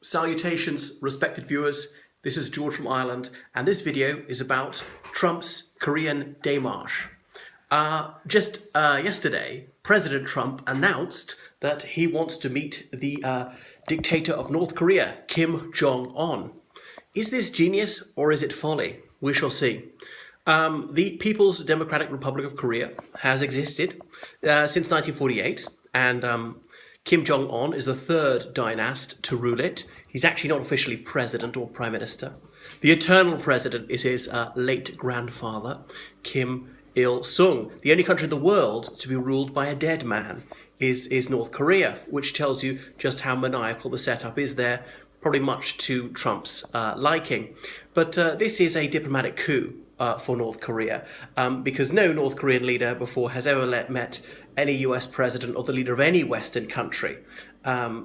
Salutations, respected viewers. This is George from Ireland, and this video is about Trump's Korean demarche. Just yesterday, President Trump announced that he wants to meet the dictator of North Korea, Kim Jonghoon. Is this genius or is it folly? We shall see. The People's Democratic Republic of Korea has existed since 1948, and Kim Jong-un is the third dynast to rule it. He's actually not officially president or prime minister. The eternal president is his late grandfather, Kim Il-sung. The only country in the world to be ruled by a dead man is North Korea, which tells you just how maniacal the setup is there, probably much to Trump's liking. But this is a diplomatic coup for North Korea, because no North Korean leader before has ever met any US president or the leader of any Western country.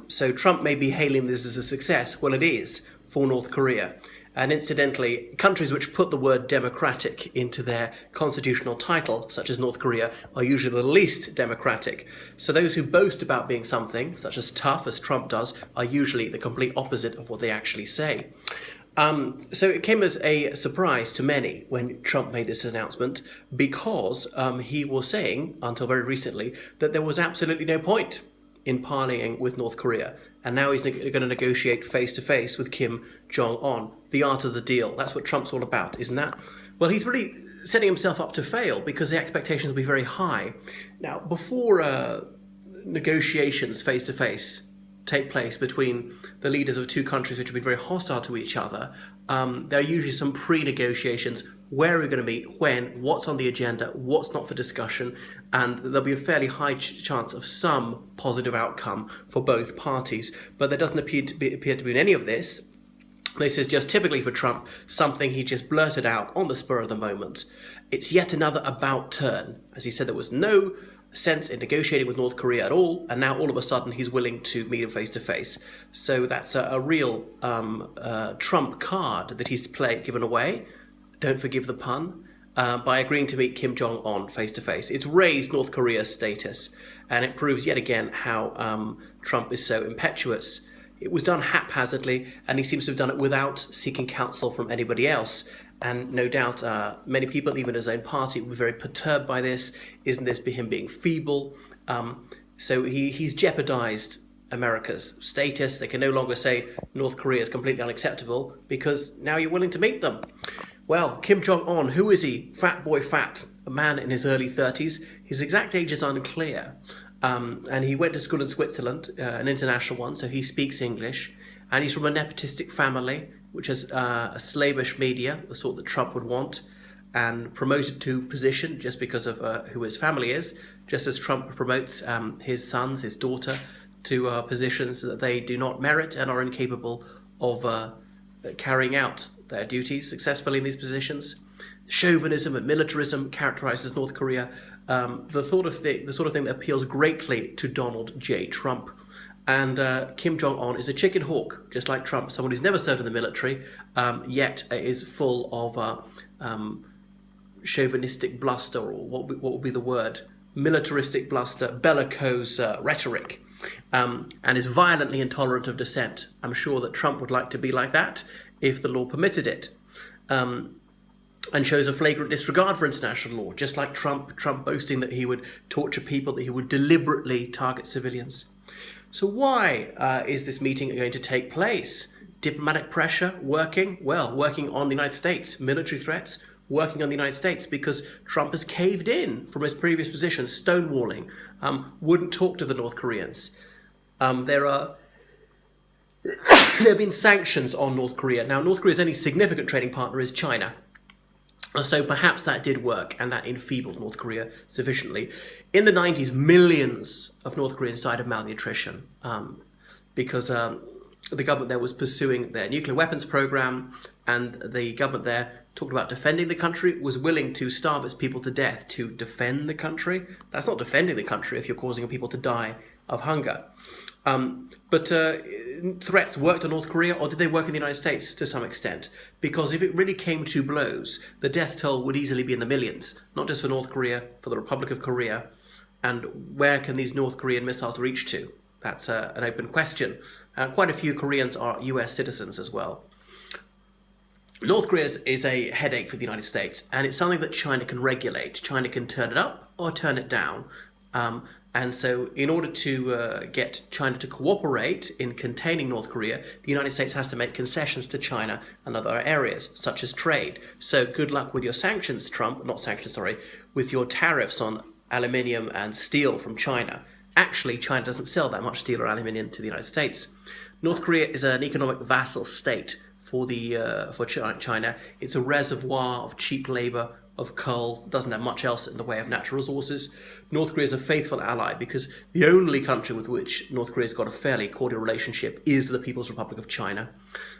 So Trump may be hailing this as a success. Well, it is for North Korea. And incidentally, countries which put the word democratic into their constitutional title, such as North Korea, are usually the least democratic. So those who boast about being something, such as tough, as Trump does, are usually the complete opposite of what they actually say. So it came as a surprise to many when Trump made this announcement, because he was saying, until very recently, that there was absolutely no point in parleying with North Korea. And now he's going to negotiate face-to-face with Kim Jong-un. The art of the deal. That's what Trump's all about, isn't that? Well, he's really setting himself up to fail because the expectations will be very high. Now, before negotiations face-to-face take place between the leaders of two countries which have been very hostile to each other, there are usually some pre-negotiations. Where are we going to meet, when, what's on the agenda, what's not for discussion, and there'll be a fairly high chance of some positive outcome for both parties. But there doesn't appear to be any of this. This is just typically for Trump, something he just blurted out on the spur of the moment. It's yet another about turn. As he said, there was no sense in negotiating with North Korea at all, and now all of a sudden he's willing to meet him face to face. So that's a real Trump card that he's given away. Don't forgive the pun, by agreeing to meet Kim Jong-un face to face. It's raised North Korea's status, and it proves yet again how Trump is so impetuous. It was done haphazardly, and he seems to have done it without seeking counsel from anybody else. And no doubt many people, even his own party, were very perturbed by this. Isn't this him being feeble? So he's jeopardized America's status. They can no longer say North Korea is completely unacceptable because now you're willing to meet them. Well, Kim Jong-un, who is he? Fat boy fat, a man in his early 30s. His exact age is unclear. And he went to school in Switzerland, an international one, so he speaks English. And he's from a nepotistic family, which has a slavish media, the sort that Trump would want, and promoted to position just because of who his family is, just as Trump promotes his sons, his daughter, to positions that they do not merit and are incapable of carrying out their duties successfully in these positions. Chauvinism and militarism characterizes North Korea, the sort of thing that appeals greatly to Donald J. Trump. And Kim Jong-un is a chicken hawk, just like Trump, someone who's never served in the military, yet is full of chauvinistic bluster, or what would be the word? Militaristic bluster, bellicose rhetoric, and is violently intolerant of dissent. I'm sure that Trump would like to be like that if the law permitted it, and shows a flagrant disregard for international law, just like Trump boasting that he would torture people, that he would deliberately target civilians. So why is this meeting going to take place? Diplomatic pressure working? Well, working on the United States. Military threats working on the United States, because Trump has caved in from his previous position, stonewalling, wouldn't talk to the North Koreans. There have been sanctions on North Korea. Now, North Korea's only significant trading partner is China. So perhaps that did work, and that enfeebled North Korea sufficiently. In the 90s, millions of North Koreans died of malnutrition because the government there was pursuing their nuclear weapons program, and the government there talked about defending the country, was willing to starve its people to death to defend the country. That's not defending the country if you're causing people to die of hunger. But threats worked on North Korea, or did they work in the United States to some extent? Because if it really came to blows, the death toll would easily be in the millions, not just for North Korea, for the Republic of Korea. And where can these North Korean missiles reach to? That's an open question. Quite a few Koreans are US citizens as well. North Korea is a headache for the United States, and it's something that China can regulate. China can turn it up or turn it down. And so in order to get China to cooperate in containing North Korea, the United States has to make concessions to China and other areas, such as trade. So good luck with your sanctions, Trump. Not sanctions, sorry. With your tariffs on aluminium and steel from China. Actually, China doesn't sell that much steel or aluminium to the United States. North Korea is an economic vassal state for China. It's a reservoir of cheap labor, of coal, doesn't have much else in the way of natural resources. North Korea is a faithful ally because the only country with which North Korea's got a fairly cordial relationship is the People's Republic of China.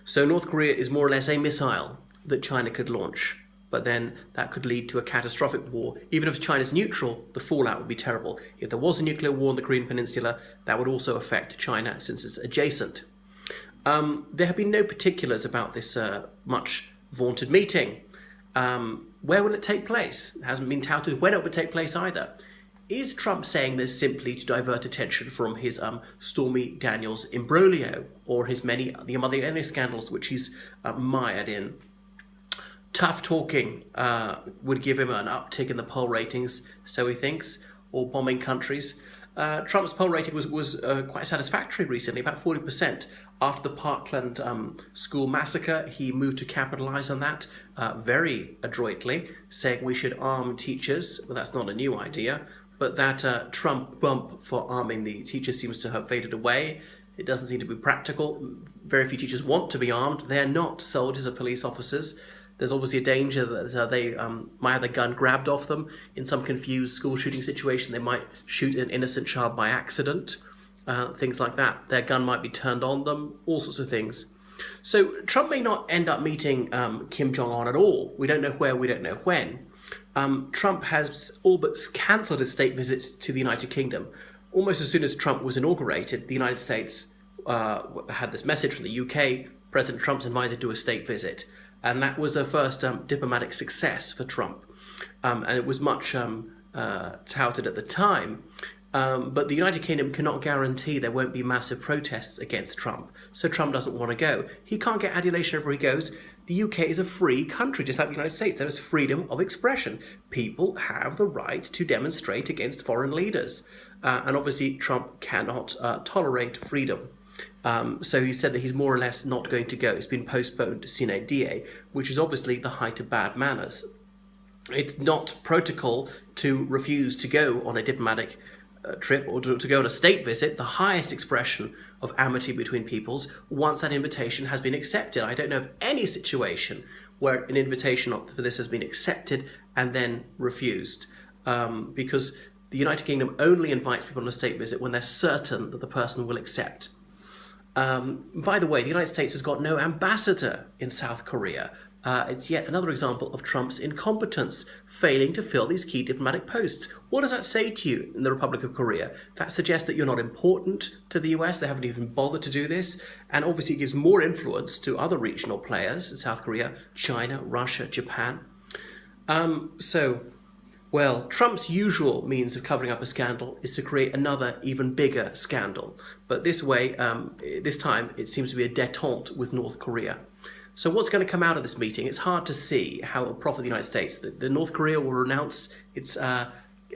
So North Korea is more or less a missile that China could launch, but then that could lead to a catastrophic war. Even if China's neutral, the fallout would be terrible. If there was a nuclear war on the Korean Peninsula, that would also affect China since it's adjacent. There have been no particulars about this much vaunted meeting. Where will it take place? It hasn't been touted when it would take place either. Is Trump saying this simply to divert attention from his Stormy Daniels imbroglio or the other scandals which he's mired in? Tough talking would give him an uptick in the poll ratings, so he thinks, or bombing countries. Trump's poll rating was quite satisfactory recently, about 40%. After the Parkland school massacre, he moved to capitalize on that very adroitly, saying we should arm teachers. Well, that's not a new idea, but that Trump bump for arming the teachers seems to have faded away. It doesn't seem to be practical. Very few teachers want to be armed. They're not soldiers or police officers. There's obviously a danger that they might have the gun grabbed off them. In some confused school shooting situation, they might shoot an innocent child by accident. Things like that. Their gun might be turned on them, all sorts of things. So Trump may not end up meeting Kim Jonghoon at all. We don't know where, we don't know when. Trump has all but cancelled his state visits to the United Kingdom. Almost as soon as Trump was inaugurated, the United States had this message from the UK, President Trump's invited to a state visit. And that was the first diplomatic success for Trump. And it was much touted at the time. But the United Kingdom cannot guarantee there won't be massive protests against Trump. So Trump doesn't want to go. He can't get adulation wherever he goes. The UK is a free country, just like the United States. There is freedom of expression. People have the right to demonstrate against foreign leaders. And obviously Trump cannot tolerate freedom. So he said that he's more or less not going to go. It's been postponed sine die, which is obviously the height of bad manners. It's not protocol to refuse to go on a diplomatic trip or to go on a state visit, the highest expression of amity between peoples, once that invitation has been accepted. I don't know of any situation where an invitation for this has been accepted and then refused, because the United Kingdom only invites people on a state visit when they're certain that the person will accept. By the way, the United States has got no ambassador in South Korea. It's yet another example of Trump's incompetence, failing to fill these key diplomatic posts. What does that say to you in the Republic of Korea? That suggests that you're not important to the US. They haven't even bothered to do this. And obviously gives more influence to other regional players in South Korea, China, Russia, Japan. Well, Trump's usual means of covering up a scandal is to create another, even bigger scandal. But this time, it seems to be a détente with North Korea. So what's going to come out of this meeting? It's hard to see how it will profit the United States. The North Korea will renounce its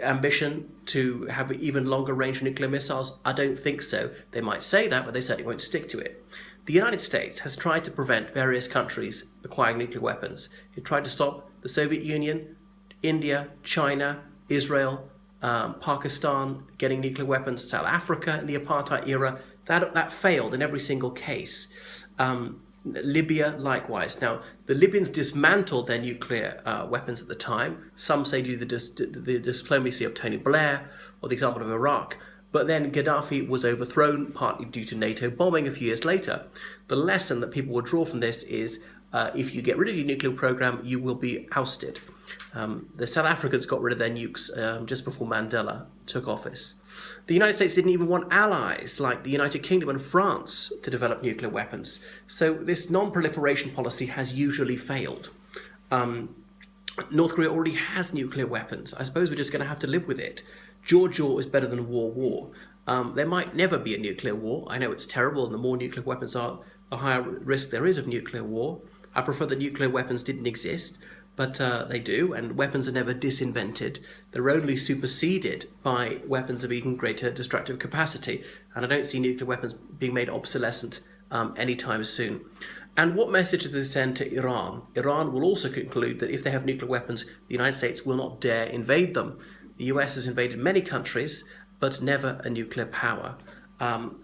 ambition to have even longer range nuclear missiles. I don't think so. They might say that, but they certainly won't stick to it. The United States has tried to prevent various countries acquiring nuclear weapons. It tried to stop the Soviet Union, India, China, Israel, Pakistan getting nuclear weapons, South Africa in the apartheid era. That failed in every single case. Libya, likewise. Now, the Libyans dismantled their nuclear weapons at the time. Some say due to the diplomacy of Tony Blair, or the example of Iraq. But then Gaddafi was overthrown, partly due to NATO bombing a few years later. The lesson that people will draw from this is if you get rid of your nuclear program, you will be ousted. The South Africans got rid of their nukes just before Mandela took office. The United States didn't even want allies like the United Kingdom and France to develop nuclear weapons. So this non-proliferation policy has usually failed. North Korea already has nuclear weapons. I suppose we're just going to have to live with it. Jaw is better than war. There might never be a nuclear war. I know it's terrible, and the more nuclear weapons are, the higher risk there is of nuclear war. I prefer that nuclear weapons didn't exist, but they do, and weapons are never disinvented. They're only superseded by weapons of even greater destructive capacity, and I don't see nuclear weapons being made obsolescent anytime soon. And what message does this send to Iran? Iran will also conclude that if they have nuclear weapons, the United States will not dare invade them. The US has invaded many countries, but never a nuclear power.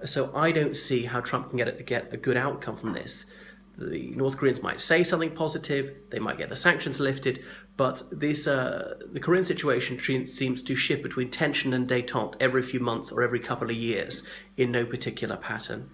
So I don't see how Trump can get a good outcome from this. The North Koreans might say something positive, they might get the sanctions lifted, but the Korean situation seems to shift between tension and détente every few months or every couple of years in no particular pattern.